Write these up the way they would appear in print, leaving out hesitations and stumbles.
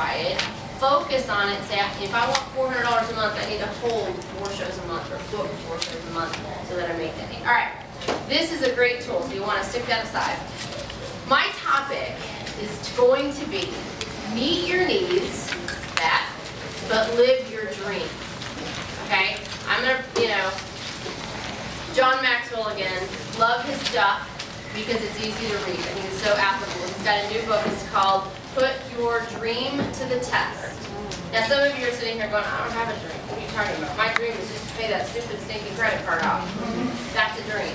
simplify it, focus on it, say, if I want $400 a month, I need to hold 4 shows a month or book 4 shows a month so that I make that. All right, this is a great tool, so you want to stick that aside. My topic is going to be meet your needs, but live your dream. Okay? I'm going to, John Maxwell again, love his stuff because it's easy to read. I think it's so applicable. He's got a new book. It's called Put Your Dream to the Test. Now some of you are sitting here going, I don't have a dream. What are you talking about? My dream is just to pay that stupid stinking credit card off. That's a dream.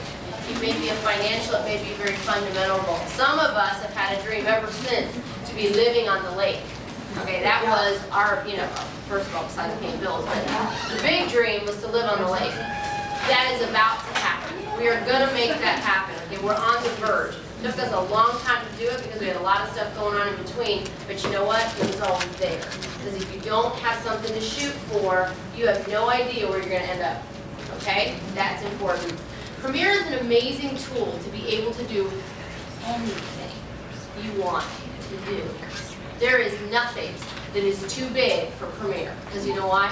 It may be a financial, it may be a very fundamental goal. Some of us have had a dream ever since to be living on the lake. Okay, that was our, first of all, besides paying bills, but the big dream was to live on the lake. That is about to happen. We are going to make that happen. Okay, we're on the verge. It took us a long time to do it because we had a lot of stuff going on in between, but you know what? It was always there. Because if you don't have something to shoot for, you have no idea where you're going to end up. Okay? That's important. Premier is an amazing tool to be able to do anything you want to do. There is nothing that is too big for Premier. Because you know why?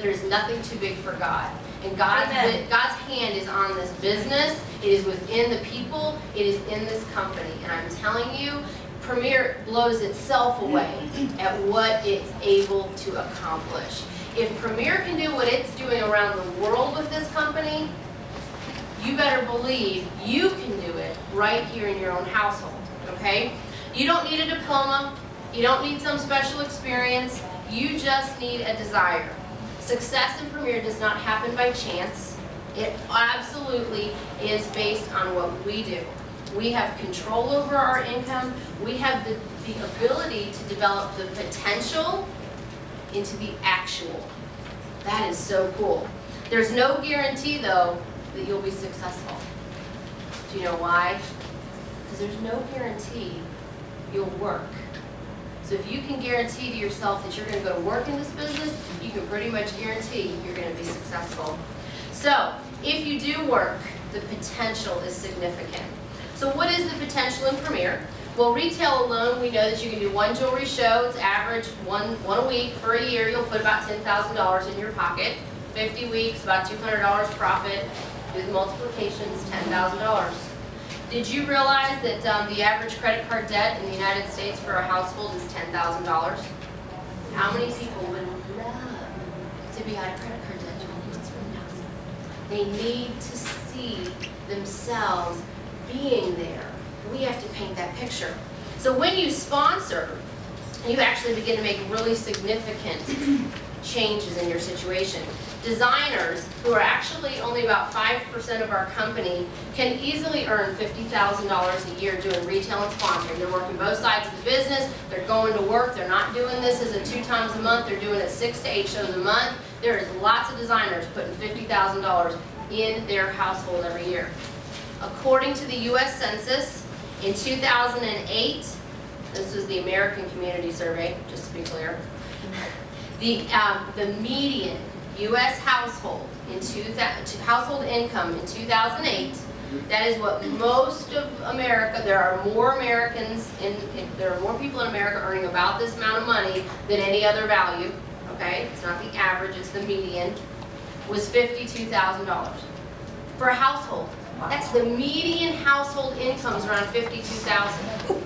There is nothing too big for God. And God's hand is on this business. It is within the people. It is in this company. And I'm telling you, Premier blows itself away at what it's able to accomplish. If Premier can do what it's doing around the world with this company, you better believe you can do it right here in your own household, okay? You don't need a diploma. You don't need some special experience. You just need a desire. Success in Premier does not happen by chance. It absolutely is based on what we do. We have control over our income. We have the ability to develop the potential into the actual. That is so cool. There's no guarantee, though, that you'll be successful. Do you know why? Because there's no guarantee you'll work. So if you can guarantee to yourself that you're going to go to work in this business, you can pretty much guarantee you're going to be successful. So if you do work, the potential is significant. So what is the potential in Premier? Well, retail alone, we know that you can do 1 jewelry show. It's average one a week. For a year, you'll put about $10,000 in your pocket. 50 weeks, about $200 profit. Do the multiplications, $10,000. Did you realize that the average credit card debt in the United States for a household is $10,000? How many people would love to be out of credit card debt 12 months from now? They need to see themselves being there. We have to paint that picture. So when you sponsor, you actually begin to make really significant changes in your situation. Designers, who are actually only about 5% of our company, can easily earn $50,000 a year doing retail and sponsoring. They're working both sides of the business. They're going to work. They're not doing this as a 2 times a month. They're doing it 6 to 8 shows a month. There is lots of designers putting $50,000 in their household every year. According to the U.S. Census, in 2008, this was the American Community Survey, just to be clear, the median U.S. household household income in 2008, that is what most of America, there are more Americans, there are more people in America earning about this amount of money than any other value, okay? It's not the average, it's the median, was $52,000 for a household. That's the median household income is around $52,000.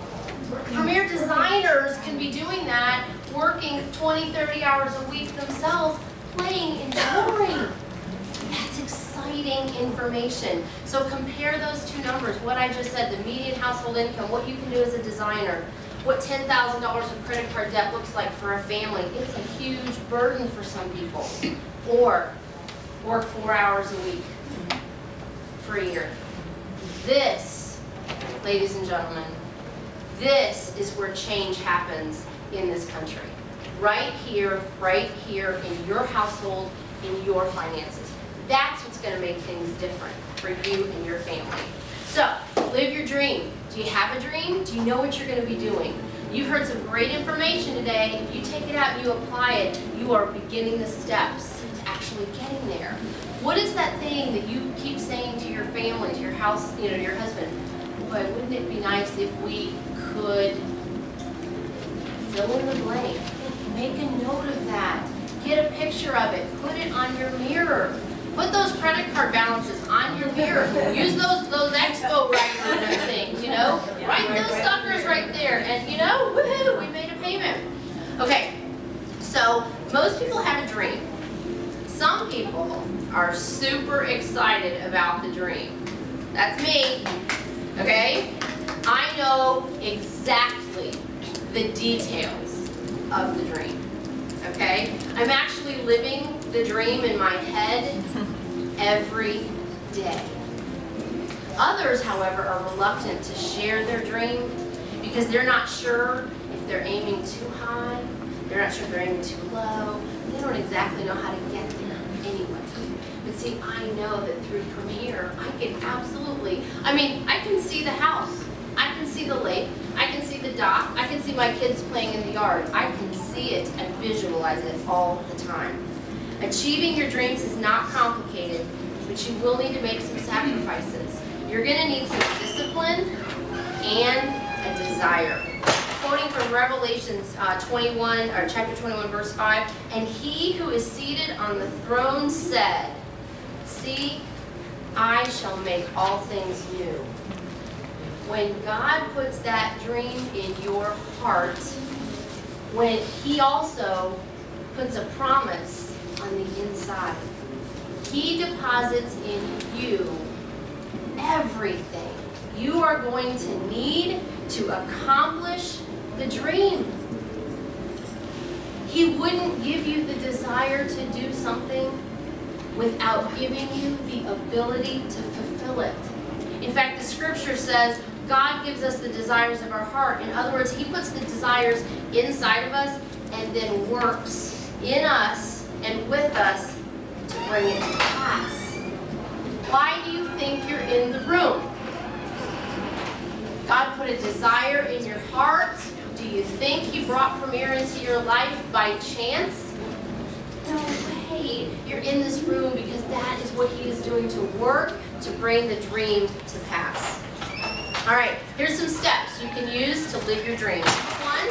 Premier designers can be doing that, working 20, 30 hours a week themselves, playing in jewelry. That's exciting information. So compare those 2 numbers, what I just said, the median household income, what you can do as a designer, what $10,000 of credit card debt looks like for a family. It's a huge burden for some people. Or work 4 hours a week for a year. This, ladies and gentlemen, this is where change happens in this country. Right here in your household, in your finances. That's what's going to make things different for you and your family. So, live your dream. Do you have a dream? Do you know what you're going to be doing? You've heard some great information today. If you take it out and you apply it, you are beginning the steps to actually getting there. What is that thing that you keep saying to your family, to your house, to your husband? Boy, wouldn't it be nice if we could fill in the blank? Make a note of that. Get a picture of it. Put it on your mirror. Put those credit card balances on your mirror. Use those expo writing things, you know? Write those suckers right there. And you know, woohoo, we made a payment. Okay, so most people have a dream. Some people are super excited about the dream. That's me, okay? I know exactly the details of the dream, okay? I'm actually living the dream in my head every day. Others, however, are reluctant to share their dream because they're not sure if they're aiming too high, they're not sure if they're aiming too low, they don't exactly know how to get there anyway. But see, I know that through Premier, I can absolutely, I can see the house, I can see the lake, I can see the dock, I can see my kids playing in the yard. I can see it and visualize it all the time. Achieving your dreams is not complicated, but you will need to make some sacrifices. You're going to need some discipline and a desire. Quoting from Revelations chapter 21, verse 5, "And he who is seated on the throne said, 'See, I shall make all things new.'" When God puts that dream in your heart, when he also puts a promise on the inside, he deposits in you everything you are going to need to accomplish the dream. He wouldn't give you the desire to do something without giving you the ability to fulfill it. In fact, the scripture says God gives us the desires of our heart. In other words, he puts the desires inside of us and then works in us and with us to bring it to pass. Why do you think you're in the room? God put a desire in your heart. Do you think he brought Premier into your life by chance? No way. You're in this room because that is what he is doing to work to bring the dream to pass. All right, here's some steps you can use to live your dream. One,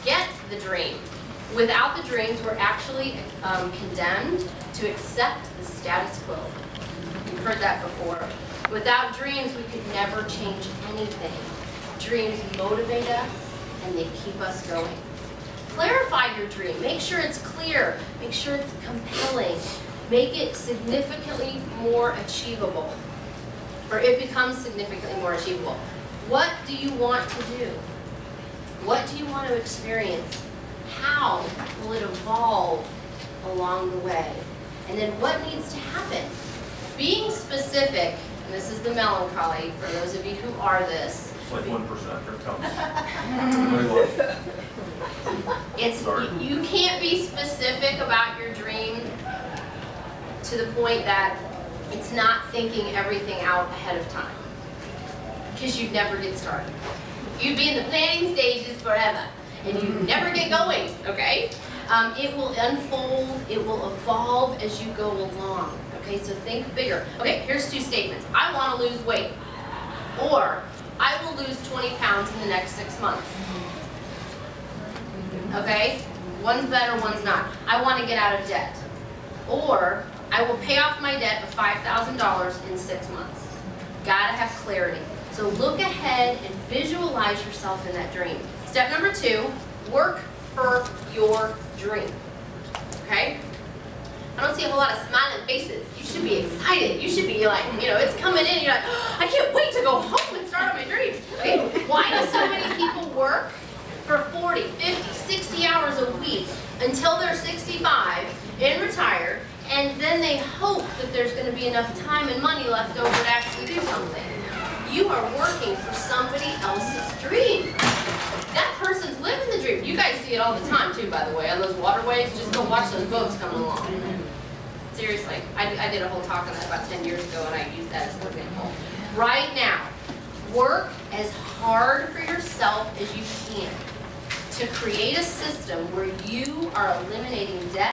get the dream. Without the dreams, we're actually condemned to accept the status quo. You've heard that before. Without dreams, we could never change anything. Dreams motivate us, and they keep us going. Clarify your dream. Make sure it's clear. Make sure it's compelling. Make it significantly more achievable, or it becomes significantly more achievable. What do you want to do? What do you want to experience? How will it evolve along the way? And then what needs to happen? Being specific, and this is the melancholy for those of you who are this. It's like 1%. Here it comes. You can't be specific about your dream to the point that it's not thinking everything out ahead of time, because you'd never get started. You'd be in the planning stages forever, and you never get going, okay? It will unfold, it will evolve as you go along, okay? So think bigger. Okay, here's two statements. I want to lose weight, or I will lose 20 pounds in the next 6 months. Okay? One's better, one's not. I want to get out of debt, or I will pay off my debt of $5,000 in 6 months. Gotta have clarity. So look ahead and visualize yourself in that dream. Step number 2, work for your dream. Okay? I don't see a whole lot of smiling faces. You should be excited. You should be like, it's coming in and you're like, oh, I can't wait to go home and start on my dream. Okay? Why do so many people work for 40, 50, 60 hours a week until they're 65 and retire, and then they hope that there's going to be enough time and money left over to actually do something? You are working for somebody else's dream. That person's living the dream. You guys see it all the time too, by the way, on those waterways. Just go watch those boats coming along. Seriously, I did a whole talk on that about 10 years ago, and I used that as an example. Right now, work as hard for yourself as you can to create a system where you are eliminating debt